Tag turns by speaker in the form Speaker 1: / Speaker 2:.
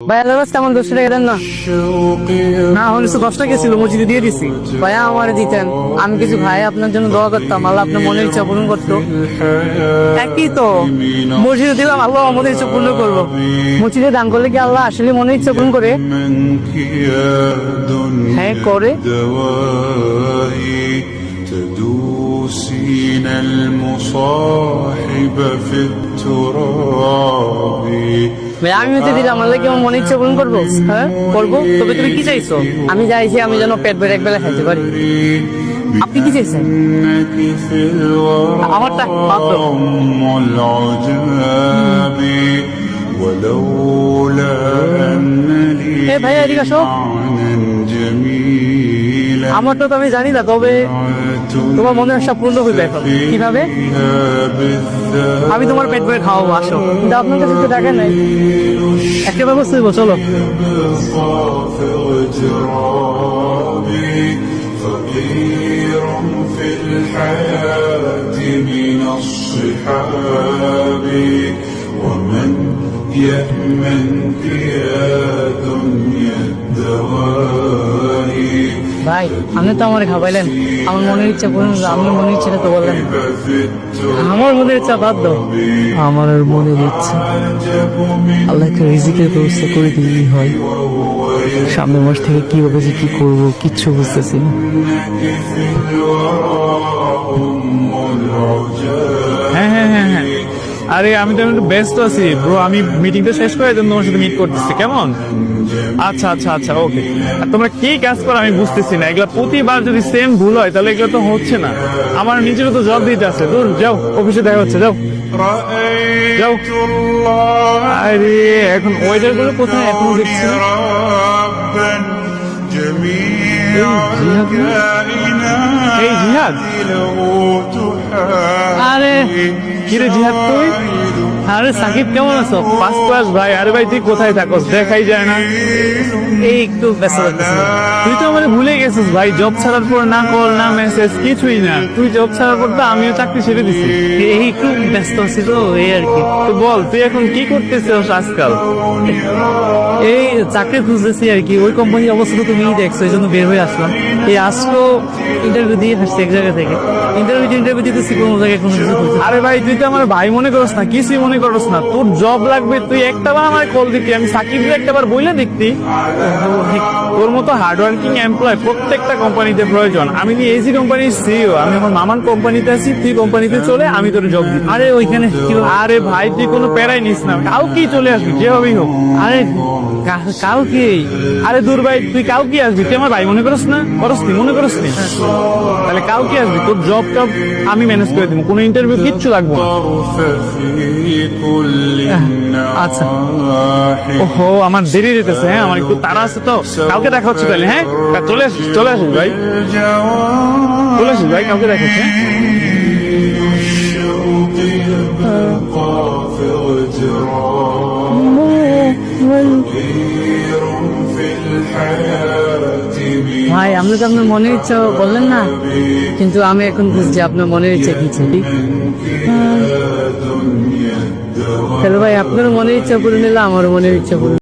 Speaker 1: ভাই আল্লাহ তেমন 200 টাকা দেন না। না হলে 10 টাকা ছিল, মসজিদে দিয়ে দিছি। ভাইয়া আমার দিতেন, আমি কিছু খাই, আপনার জন্য দোয়া করতাম, আল্লাহ আপনার মনের ইচ্ছা পূরণ করতো। একই তো, মসজিদে দিলাম, আল্লাহ মনের ইচ্ছা পূর্ণ করবো। মসজিদে দান করলে কি আল্লাহ আসলে মনের ইচ্ছা পূরণ করে? হ্যাঁ করে।
Speaker 2: تدوسين المصاحب في التراب।
Speaker 1: আমি হতে দিলাম, আল্লাহ কি আমার মনের ইচ্ছা পূরণ করবো? হ্যাঁ করবো। তবে তুমি কি চাইছো? আমি চাইছি আমি যেন পেট ভরে একবেলা খাইতে পারি। আপনি কি চাইছেন? আমারটা মাত্র। ভাইয়া এদিকে আসো। আমারটা তো আমি জানি না, তবে তোমার মনে আশা পূর্ণ হইবে এখন। কিভাবে? আমি তোমার পেট ভরে খাওয়াবো, আসো। কিন্তু আপনার কাছে তো টাকা নাই, একটা ব্যবস্থা হইব, চলো। في الحياة من الصحاب ومن يأمنك يا دنيا الدوائي। ভাই আপনি তো আমার খাওয়াইলেন, আমার মনের ইচ্ছা পূরণ হলো। আমার মনের ইচ্ছাটা তো বললেন, আমার মনের ইচ্ছা বাদ দাও। আমার মনের ইচ্ছা আল্লাহ একটা রিজিকের ব্যবস্থা করে দিলেই হয়। সামনের মাস থেকে কিভাবে যে কি করবো কিচ্ছু বুঝতেছি না।
Speaker 3: হ্যাঁ হ্যাঁ হ্যাঁ হ্যাঁ, আরে আমি তো একটু ব্যস্ত আছি ব্রো, আমি মিটিংটা শেষ করে তোমার সাথে মিট করতেছি, কেমন? আচ্ছা আচ্ছা আচ্ছা ওকে। আর তোমরা কি কাজ করো আমি বুঝতেছি না, এগুলা প্রতিবার যদি সেম ভুল হয় তাহলে এগুলো তো হচ্ছে না। আমার নিজেরও তো জব দিতে আছে। দূর যাও, অফিসে দেখা হচ্ছে, যাও যাও। আরে এখন ওয়েদার গুলো কোথায় এখনো দেখছি না। এই জিহাদ, আরে কিরে জিহাদ তুই? আরে সাকিব কেমন আছো? ফার্স্ট ক্লাস ভাই। আরে ভাই তুই কোথায় থাকস, দেখাই যায় না। এই একটু ব্যস্ত থাকতেছি। তুই তো আমাদের ভুলে গেছিস ভাই, জব ছাড়ার পর না কল না মেসেজ কিছুই না। তুই জব ছাড়ার পর তো আমিও চাকরি ছেড়ে দিছি।
Speaker 1: এই একটু ব্যস্ত আছি তো, এই আর কি।
Speaker 3: তো বল তুই এখন কি করতেছিস আজকাল?
Speaker 1: এই চাকরি খুঁজতেছি আর কি। ওই কোম্পানির অবস্থা তো তুমিই দেখছো, এই জন্য বের হয়ে আসলাম। এই আজকেও ইন্টারভিউ দিয়ে আসছি এক জায়গা থেকে। ইন্টারভিউ দিতেছি, কোনো জায়গায় কোনো কিছু খুঁজছি।
Speaker 3: আরে ভাই তুই তো আমার ভাই মনে করস না, কিছুই মনে করস না। তোর জব লাগবে, তুই একটাবার আমার কল দিতি, আমি সাকিবকে একটাবার বইলে দেখতি। তোর মতো হার্ডওয়ার্কিং এমপ্লয় প্রত্যেকটা কোম্পানিতে প্রয়োজন। আমি এসি কোম্পানির সিইও, আমি আমার মামার কোম্পানিতে আছি, তুই কোম্পানিতে চলে, আমি তোর জব দিই।
Speaker 1: আরে ওইখানে
Speaker 3: আরে ভাই তুই কোনো প্যারাই নিস না, কাউকেই চলে আসবি যেভাবেই হোক।
Speaker 1: আরে কাউকে?
Speaker 3: আরে দূর ভাই, তুই কাউকে আসবি? তুই আমার ভাই মনে করস না, করস নি, মনে করস নি? তাহলে কাউকে আসবি, তোর জব টব আমি ম্যানেজ করে দিব, কোনো ইন্টারভিউ কিচ্ছু লাগবে না।
Speaker 1: আচ্ছা।
Speaker 3: ওহো আমার দেরি যেতেছে, হ্যাঁ আমার একটু তাড়া আছে তো। কাউকে দেখা হচ্ছে তাহলে, হ্যাঁ চলে আসিস, চলে আসিস ভাই, চলে আসিস ভাই, কাউকে দেখা হচ্ছে।
Speaker 1: ভাই আপনি তো আপনার মনের ইচ্ছা বললেন না, কিন্তু আমি এখন বুঝছি আপনার মনের ইচ্ছা কি ছিল। তাহলে ভাই আপনার মনের ইচ্ছা পূরণ নিলে আমার মনের ইচ্ছা পূরণ।